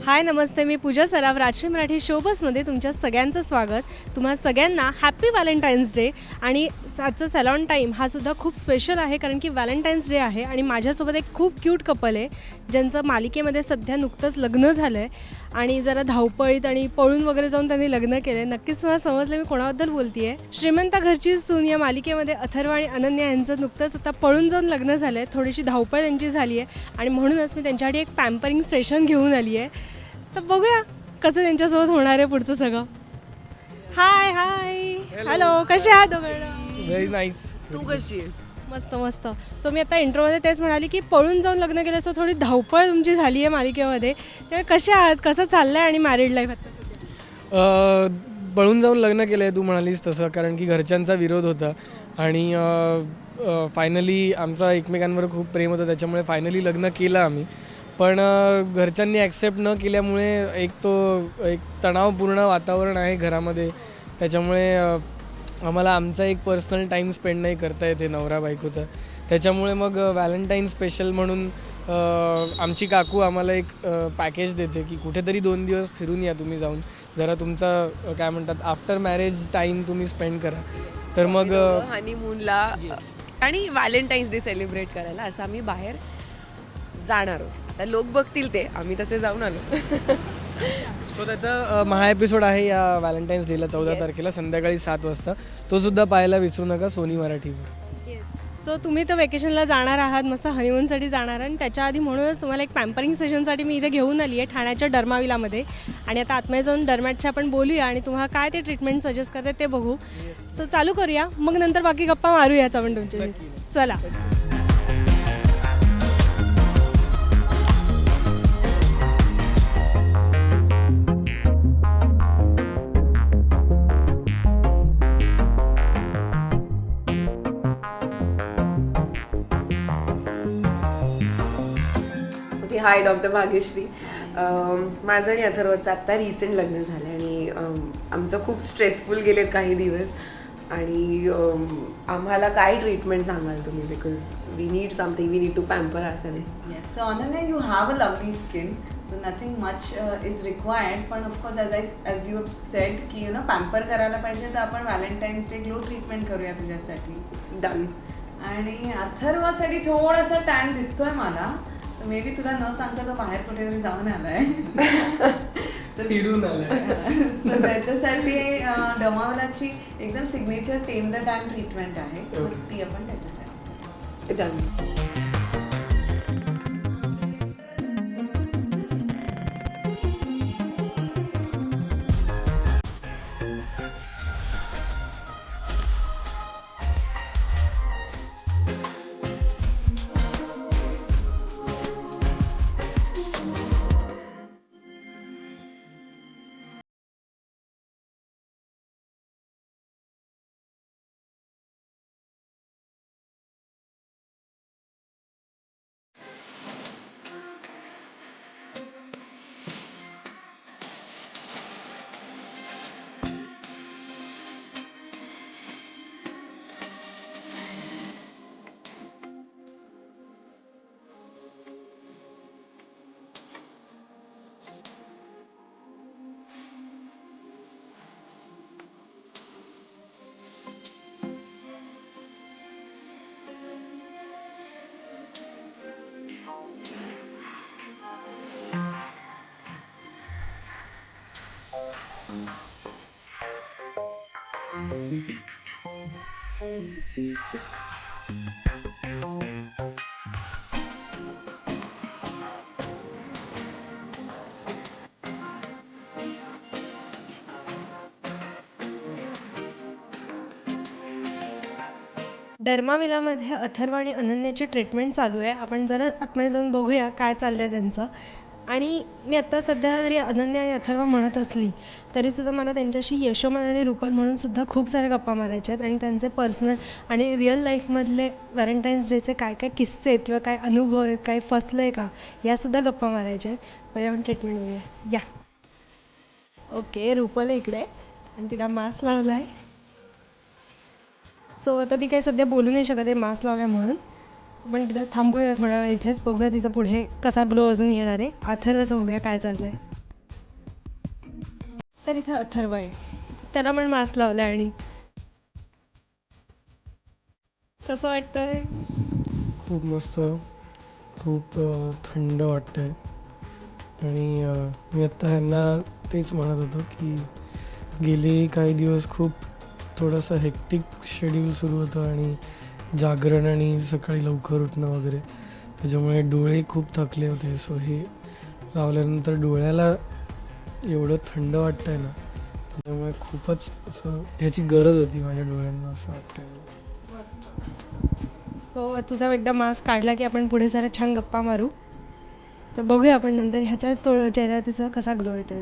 हाय नमस्ते, मी पूजा सराफ. राजश्री मराठी शोबसमध्ये तुमच्या सगळ्यांचं स्वागत. तुम्हा सगळ्यांना हॅपी व्हॅलेंटाईन्स डे. आणि आजचा सॅलॉन टाईम हा सुद्धा खूप स्पेशल आहे, कारण की व्हॅलेंटाईन्स डे आहे. आणि माझ्यासोबत एक खूप क्यूट कपल आहे, ज्यांचं मालिकेमध्ये सध्या नुकतंच लग्न झालं आहे आणि जरा धावपळीत आणि पळून वगैरे जाऊन त्यांनी लग्न केलं आहे. नक्कीच मला समजलं मी कोणाबद्दल बोलते आहे. श्रीमंता घरची सून या मालिकेमध्ये अथर्व आणि अनन्या यांचं नुकतंच आता पळून जाऊन लग्न झालं आहे. थोडीशी धावपळ त्यांची झाली आहे आणि म्हणूनच मी त्यांच्यासाठी एक पॅम्परिंग सेशन घेऊन आली आहे. तर बघूया कसं त्यांच्यासोबत होणार आहे पुढचं सगळं. हाय हाय हॅलो, कसे आहात दोघं? Very nice. तू कशी आहेस? मस्त मस्त. सो मी आता इंट्रोमध्ये तेच म्हणाली की पळून जाऊन लग्न केलं, सो थोडी धावपळ तुमची झाली आहे मालिकेमध्ये. तेव्हा कसे आहात, कसं चाललं आहे आणि मॅरिड लाईफ आता सध्या? पळून जाऊन लग्न केलं आहे तू म्हणालीस तसं, कारण की घरच्यांचा विरोध होता आणि फायनली आमचा एकमेकांवर खूप प्रेम होतं, त्याच्यामुळे फायनली लग्न केलं आम्ही. पण घरच्यांनी ॲक्सेप्ट न केल्यामुळे एक तणावपूर्ण वातावरण आहे घरामध्ये. त्याच्यामुळे आम्हाला आमचा एक पर्सनल टाईम स्पेंड नाही करता येते नवरा बायकोचा. त्याच्यामुळे मग व्हॅलेंटाईन स्पेशल म्हणून आमची काकू आम्हाला एक पॅकेज देते की कुठेतरी 2 दिवस फिरून या तुम्ही जाऊन, जरा तुमचा काय म्हणतात आफ्टर मॅरेज टाईम तुम्ही स्पेंड करा. तर मग हनीमूनला आणि व्हॅलेंटाईन्स डे सेलिब्रेट करायला असं आम्ही बाहेर जाणार आहोत. आता लोक बघतील ते, आम्ही तसे जाऊन आलो. तो त्याचा महा एपिसोड आहे या व्हॅलेंटाईन्स डेला 14 तारखेला संध्याकाळी 7 वाजता. तो सुद्धा पाहायला विसरू नका सोनी मराठीवर. सो तुम्ही तर वेकेशनला जाणार आहात, मस्त हनीमूनसाठी जाणार, आणि त्याच्या आधी म्हणूनच तुम्हाला एक पॅम्परिंग सेशनसाठी मी इथे घेऊन आली आहे ठाण्याच्या डर्माविलामध्ये. आणि आता आतमध्ये जाऊन डर्मॅटच्या आपण बोलूया आणि तुम्हाला काय ते ट्रीटमेंट सजेस्ट करते ते बघू. सो चालू करूया, मग नंतर बाकी गप्पा मारूयाच आपण तुमचे. चला. हाय, डॉक्टर भाग्यश्री. माझं आणि अथर्वचं आत्ता रिसेंट लग्न झालं आणि आमचं खूप स्ट्रेसफुल गेलेत काही दिवस. आणि आम्हाला काय ट्रीटमेंट सांगाल तुम्ही, because we need something, we need to pamper ourselves. Yes, so Ananya, you have a lovely skin, so nothing much is required. पण of course, as you have said, की पॅम्पर करायला पाहिजे, तर आपण व्हॅलेंटाईन्स डे ग्लो ट्रीटमेंट करूया तुझ्यासाठी. Done. आणि अथर्वासाठी थोडासा टॅन दिसतोय मला, तर मे बी तुला न सांगता तो बाहेर कुठेतरी जाऊन आलाय. फिरून आलाय. सो त्याच्यासाठी डमावलाची एकदम signature tame the tan treatment आहे, तर ती आपण त्याच्यासाठी. डन. डर्माविलामध्ये अथर्व आणि अनन्याची ट्रीटमेंट चालू आहे. आपण जरा आतमध्ये जाऊन बघूया काय चाललं आहे त्यांचं. आणि मी आत्ता सध्या जरी अनन्या आणि अथर्व म्हणत असली तरीसुद्धा मला त्यांच्याशी यशोमान आणि रुपल म्हणून सुद्धा खूप साऱ्या गप्पा मारायच्या आहेत. आणि त्यांचे पर्सनल आणि रिअल लाईफमधले व्हॅलेंटाईन्स डेचे काय काय किस्से आहेत किंवा काय अनुभव आहेत, काय फसलं आहे का, यासुद्धा गप्पा मारायच्या आहेत. पहिले आपण ट्रीटमेंट बघूया. या. ओके, रुपल इकडे आणि तिला मास्क लावला आहे. सो आता ती काही सध्या बोलू नाही शकत आहे मास्क लावल्या म्हणून, पण तिला थांबूया थोडा वेळ इथेच, बघूया तिचा पुढे कसा ग्लो अजून येणार आहे. अथर्वचं बघूया काय चाललं आहे. तर इथे अथर्व आहे, त्याला पण मास्क लावला आणि कसं वाटतंय? खूप मस्त, खूप थंड वाटतंय. आणि मी आत्ता ह्यांना तेच म्हणत होतो की गेले काही दिवस खूप थोडंसं हेक्टिक शेड्यूल सुरू होतं आणि जागरण आणि सकाळी लवकर उठणं वगैरे, त्याच्यामुळे डोळे खूप थकले होते. सो हे लावल्यानंतर डोळ्याला एवढं थंड वाटतंय ना, त्याच्यामुळे खूपच असं ह्याची गरज होती माझ्या डोळ्यांना असं वाटतंय. सो तुझा एकदा मास्क काढला की आपण पुढे जरा छान गप्पा मारू. तर बघूया आपण नंतर ह्याच्या चेहरा तिचा कसा ग्लो येतो.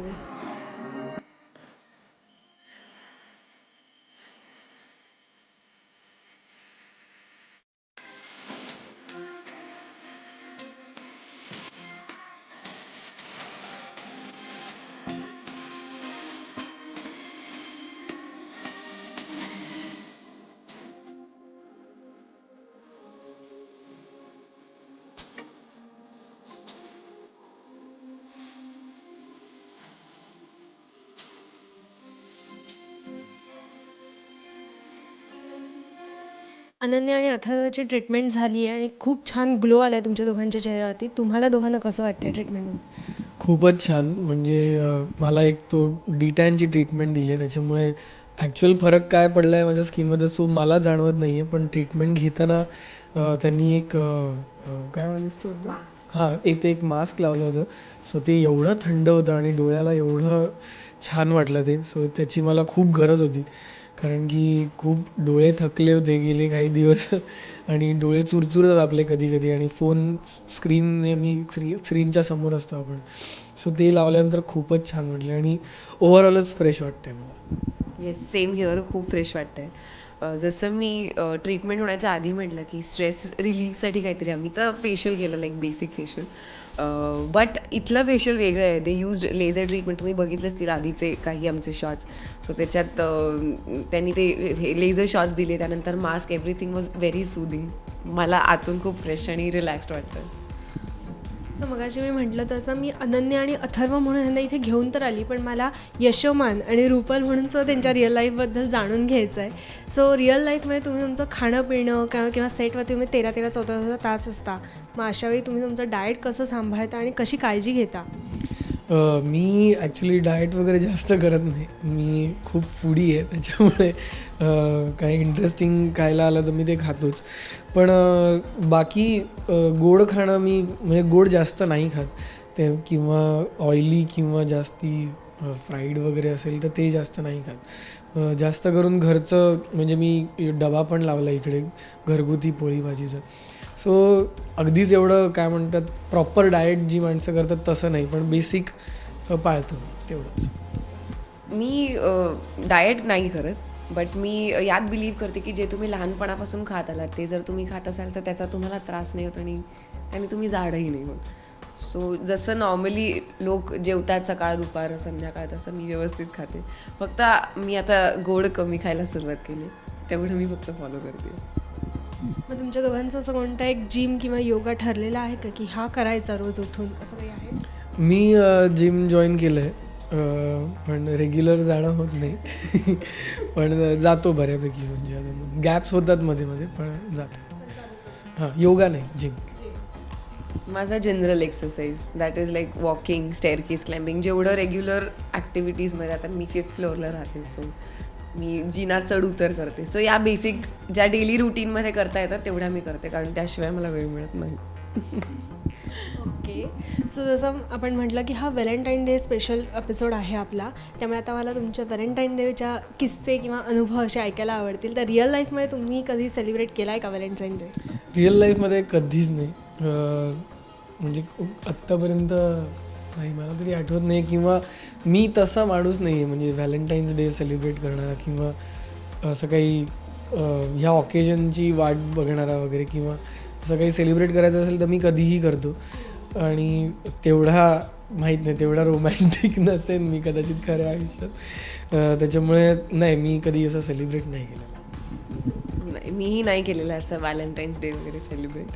अनन्या आणि अथर्वची ट्रीटमेंट झाली आहे आणि खूप छान ग्लो आला आहे तुमच्या दोघांच्या चेहऱ्यावरती. तुम्हाला दोघांना कसं वाटतं ट्रीटमेंट? खूपच छान. म्हणजे मला एक तो डीटॅनची ट्रीटमेंट दिली आहे, त्याच्यामुळे ॲक्च्युअल फरक काय पडला आहे माझ्या स्किनमध्ये तो मला जाणवत नाही आहे. पण ट्रीटमेंट घेताना त्यांनी एक काय म्हणतो हां, एक मास्क लावलं होतं. सो ते एवढं थंड होतं आणि डोळ्याला एवढं छान वाटलं ते. सो त्याची मला खूप गरज होती, कारण की खूप डोळे थकले होते गेले काही दिवस आणि डोळे चुरचुरतात आपले कधी कधी, आणि फोन स्क्रीन नेहमी स्क्रीनच्या समोर असतो आपण. सो ते लावल्यानंतर खूपच छान वाटले आणि ओव्हरऑलच फ्रेश वाटतंय मला. Yes, same here. खूप फ्रेश वाटतंय. जसं मी ट्रीटमेंट होण्याच्या आधी म्हटलं की स्ट्रेस रिलीफसाठी काहीतरी आम्ही तर फेशियल केलं, लाईक बेसिक फेशियल. बट इथलं फेशियल वेगळं आहे. They used laser treatment. तुम्ही बघितलं असतील आधीचे काही आमचे शॉट्स. सो त्याच्यात त्यांनी ते लेझर शॉट्स दिले, त्यानंतर mask, everything was very soothing. मला आतून खूप फ्रेश आणि रिलॅक्स्ड वाटतं. असं मगाशी मी म्हटलं तसं मी अनन्या आणि अथर्व म्हणून ह्यांना इथे घेऊन तर आली, पण मला यशोमान आणि रुपल म्हणून सुद्धा त्यांच्या रिअल लाईफबद्दल जाणून घ्यायचं आहे. सो रिअल लाईफमध्ये तुम्ही तुमचं खाणं पिणं किंवा सेटवरती तुम्ही 13-14 तास असता, मग अशावेळी तुम्ही तुमचं डाएट कसं सांभाळता आणि कशी काळजी घेता? मी ॲक्च्युली डाएट वगैरे जास्त करत नाही. मी खूप फूडी आहे, त्याच्यामुळे काही इंटरेस्टिंग खायला आलं तर मी ते खातोच. पण बाकी गोड खाणं मी म्हणजे गोड जास्त नाही खात ते, किंवा ऑइली किंवा जास्ती फ्राईड वगैरे असेल तर ते जास्त नाही खात. जास्त करून घरचं, म्हणजे मी डबा पण लावला इकडे घरगुती पोळी भाजीचा. सो अगदीच एवढं काय म्हणतात प्रॉपर डाएट जी माणसं करतात तसं नाही, पण बेसिक पाळतो तेवढंच. मी डाएट नाही करत, बट मी यात बिलीव्ह करते की जे तुम्ही लहानपणापासून खात आलात ते जर तुम्ही खात असाल तर त्याचा तुम्हाला त्रास नाही होत आणि त्याने तुम्ही जाडही नाही होत. सो जसं नॉर्मली लोक जेवतात सकाळ दुपार संध्याकाळ, तसं मी व्यवस्थित खाते. फक्त मी आता गोड कमी खायला सुरुवात केली, तेवढं मी फक्त फॉलो करते. मग तुमच्या दोघांचं असं कोणता एक जिम किंवा योगा ठरलेला आहे का की हा करायचा रोज उठून, असं काही आहे? मी जिम जॉईन केलं आहे, पण रेग्युलर जाणं होत नाही. पण जातो बऱ्यापैकी, म्हणजे गॅप्स होतात मध्ये मध्ये, पण जातो. हां, योगा नाही, जिम. माझा general exercise that is like walking, staircase climbing, जेवढं रेग्युलर ॲक्टिव्हिटीजमध्ये. आता मी 5th फ्लोअरला राहते, सो मी जिना चढ उतर करते. सो या बेसिक ज्या डेली रुटीनमध्ये करता येतात तेवढ्या मी करते, कारण त्याशिवाय मला वेळ मिळत नाही. ओके. सो जसं आपण म्हटलं की हा व्हॅलेंटाईन डे स्पेशल एपिसोड आहे आपला, त्यामुळे आता मला तुमच्या व्हॅलेंटाईन डेच्या किस्से किंवा अनुभव असे ऐकायला आवडतील. तर रिअल लाईफमध्ये तुम्ही कधी सेलिब्रेट केला आहे का व्हॅलेंटाईन डे? रिअल लाईफमध्ये कधीच नाही. म्हणजे आत्तापर्यंत नाही, मला तरी आठवत नाही, किंवा मी तसा माणूस नाही आहे म्हणजे व्हॅलेंटाईन्स डे सेलिब्रेट करणारा, किंवा असं काही ह्या ऑकेजनची वाट बघणारा वगैरे, किंवा असं काही सेलिब्रेट करायचं असेल तर मी कधीही करतो. आणि तेवढा माहीत नाही, तेवढा रोमॅन्टिक नसेन मी कदाचित खऱ्या आयुष्यात. त्याच्यामुळे नाही, मी कधी असं सेलिब्रेट नाही केलेलं. मीही नाही केलेलं असं व्हॅलेंटाईन्स डे वगैरे सेलिब्रेट.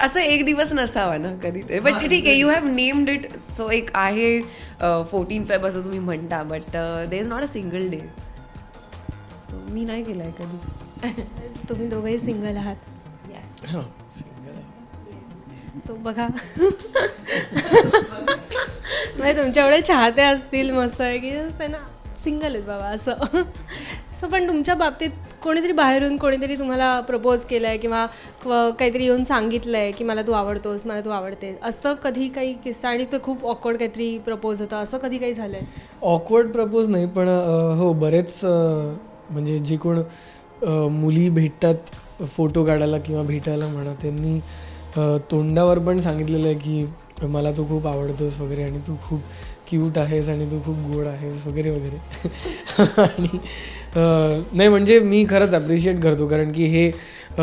असं एक दिवस नसावा ना कधीतरी, बट ठीक आहे, you have named it. So एक आहे 14 फेब असं तुम्ही म्हणता, but there is not a single day. So मी नाही केलं आहे कधी. तुम्ही दोघंही सिंगल आहात. हो, single आहे. सो बघा म्हणजे तुमच्या एवढे चाहते असतील मस्त आहे की त्यांना सिंगल आहेत बाबा असं. सो पण तुमच्या बाबतीत कोणीतरी बाहेरून कोणीतरी तुम्हाला प्रपोज केलं आहे किंवा काहीतरी येऊन सांगितलं आहे की मला तू आवडतोस, मला तू आवडते, असं कधी काही किस्सा आणि ते खूप ऑकवर्ड काहीतरी प्रपोज होतं, असं कधी काही झालं आहे? ऑकवर्ड प्रपोज नाही, पण हो बरेच म्हणजे जे कोण मुली भेटतात फोटो काढायला किंवा भेटायला म्हणा, त्यांनी तोंडावर पण सांगितलेलं आहे की मला तू खूप आवडतोस वगैरे, आणि तू खूप क्यूट आहेस आणि तू खूप गोड आहेस वगैरे वगैरे. आणि नाही म्हणजे मी खरंच ॲप्रिशिएट करतो, कारण की हे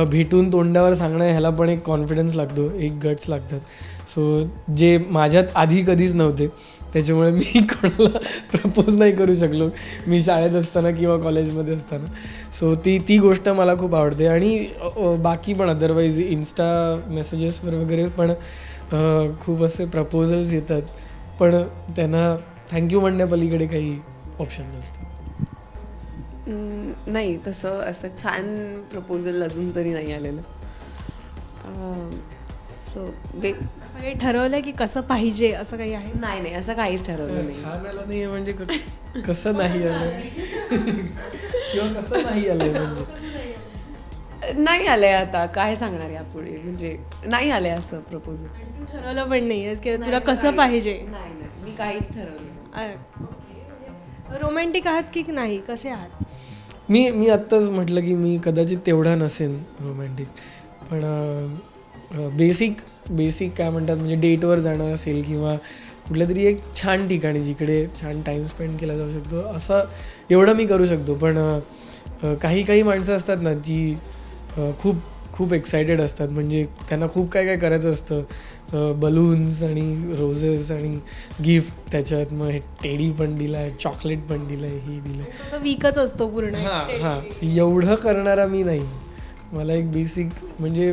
भेटून तोंडावर सांगणं ह्याला पण एक कॉन्फिडन्स लागतो, एक गट्स लागतात. सो जे माझ्यात आधी कधीच नव्हते, त्याच्यामुळे मी कोणाला प्रपोज नाही करू शकलो मी शाळेत असताना किंवा कॉलेजमध्ये असताना. सो ती गोष्ट मला खूप आवडते. आणि बाकी पण अदरवाईज इन्स्टा मेसेजेसवर वगैरे पण खूप असे प्रपोजल्स येतात, पण त्यांना थँक्यू म्हणण्यापलीकडे काही ऑप्शन नसतं. नाही, तसं असं छान प्रपोजल अजून तरी नाही आलेलं. सो असं काही ठरवलं की कसं पाहिजे असं काही आहे? नाही, असं काहीच ठरवलं नाही. छान आलं नाही म्हणजे कसं नाही आलं किंवा कसं नाही आलं म्हणजे नाही आलंय, आता काय सांगणार यापुढे, म्हणजे नाही आलंय असं प्रपोजल. तू ठरवलं पण नाही आहेस की तुला कसं पाहिजे? नाही, मी काहीच ठरवलं. रोमॅन्टिक आहात की नाही, कसे आहात? मी आत्ताच म्हटलं की मी कदाचित तेवढा नसेन रोमॅन्टिक, पण बेसिक काय म्हणतात म्हणजे डेटवर जाणं असेल किंवा कुठल्या तरी एक छान ठिकाणी जिकडे छान टाईम स्पेंड केला जाऊ शकतो, असं एवढं मी करू शकतो. पण काही माणसं असतात ना जी खूप खूप एक्सायटेड असतात, म्हणजे त्यांना खूप काय करायचं असतं, बलून्स आणि रोजेस आणि गिफ्ट, त्याच्यात मग हे टेडी पण दिलं आहे, चॉकलेट पण दिलं आहे, हे दिलं आहे. तो वीकच असतो पूर्ण. हां एवढं करणारा मी नाही. मला एक बेसिक म्हणजे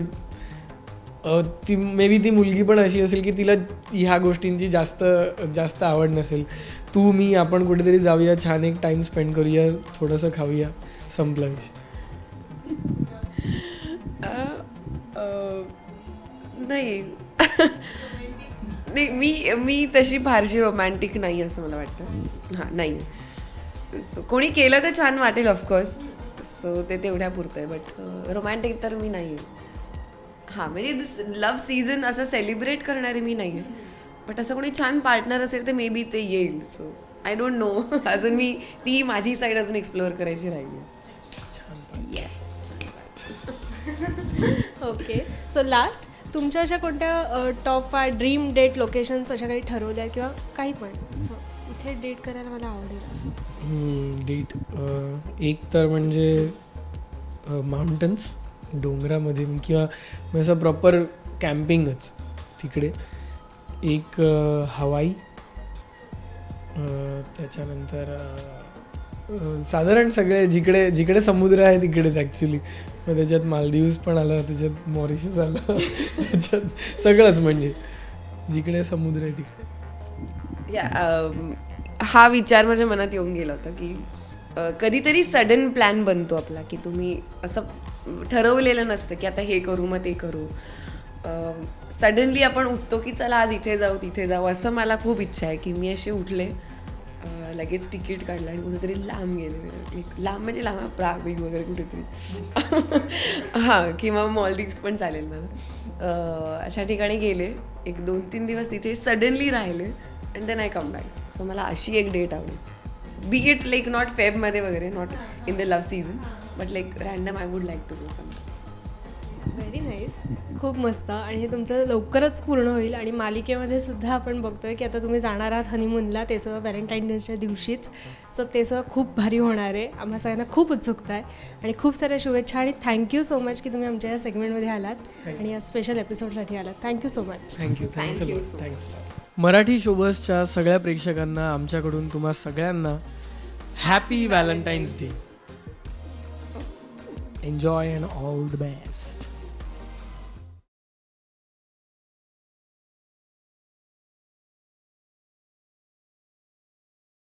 ती मे बी ती मुलगी पण अशी असेल की तिला ह्या गोष्टींची जास्त आवड नसेल. तू मी आपण कुठेतरी जाऊया, छान एक टाईम स्पेंड करूया, थोडंसं खाऊया, संपला विषय. नाही नाही, मी तशी फारशी रोमॅन्टिक नाही असं मला वाटतं. हां नाही, सो कोणी केलं तर छान वाटेल ऑफकोर्स, सो ते तेवढ्या पुरतं आहे, बट रोमॅन्टिक तर मी नाही आहे. हां म्हणजे दिस लव्ह सीझन असं सेलिब्रेट करणारी मी नाही आहे, बट असं कोणी छान पार्टनर असेल तर मे बी ते येईल. सो आय डोंट नो, अजून मी ती माझी साईड अजून एक्सप्लोअर करायची राहिली. येस. ओके, सो लास्ट तुमच्या अशा कोणत्या टॉप 5 ड्रीम डेट लोकेशन्स अशा काही ठरवल्या किंवा काही पण, सो इथे डेट करायला मला आवडेल असं? डेट एक तर म्हणजे माउंटन्स, डोंगरामध्ये किंवा असं प्रॉपर कॅम्पिंगच तिकडे. एक हवाई, त्याच्यानंतर साधारण सगळे जिकडे समुद्र आहे तिकडेच ॲक्च्युली. मग त्याच्यात मालदीव्स पण आलं, त्याच्यात मॉरिशस आलं, त्याच्यात सगळंच म्हणजे जिकडे समुद्र आहे तिकडे. हा विचार माझ्या मनात येऊन गेला होता की कधीतरी सडन प्लॅन बनतो आपला, की तुम्ही असं ठरवलेलं नसतं की आता हे करू मग ते करू. सडनली आपण उठतो की चला आज इथे जाऊ तिथे जाऊ. असं मला खूप इच्छा आहे की मी असे उठले, लगेच तिकीट काढलं आणि कुठेतरी लांब गेले. लांब म्हणजे लांब, प्राग वगैरे कुठेतरी हां, किंवा मॉलदीव्स पण चालेल मला. अशा ठिकाणी गेले, एक 2-3 दिवस तिथे सडनली राहिले and then I come back. So मला अशी एक डेट आवडेल, बी इट लाईक नॉट फेबमध्ये वगैरे, not in the love season, but like random I would like to do something. Very nice, खूप मस्त. आणि हे तुमचं लवकरच पूर्ण होईल. आणि मालिकेमध्ये सुद्धा आपण बघतोय की आता तुम्ही जाणार आहात हनीमूनला, ते सगळं व्हॅलेंटाईन डेच्या दिवशीच. सो ते सगळं खूप भारी होणार आहे. आम्हा सगळ्यांना खूप उत्सुकता आहे आणि खूप साऱ्या शुभेच्छा. आणि थँक्यू सो मच की तुम्ही आमच्या या सेगमेंटमध्ये आलात आणि या स्पेशल एपिसोडसाठी आलात. Thank you so much. Thanks. Marathi शोबसच्या सगळ्या प्रेक्षकांना आमच्याकडून तुम्हा सगळ्यांना happy Valentine's day. Enjoy and all the best.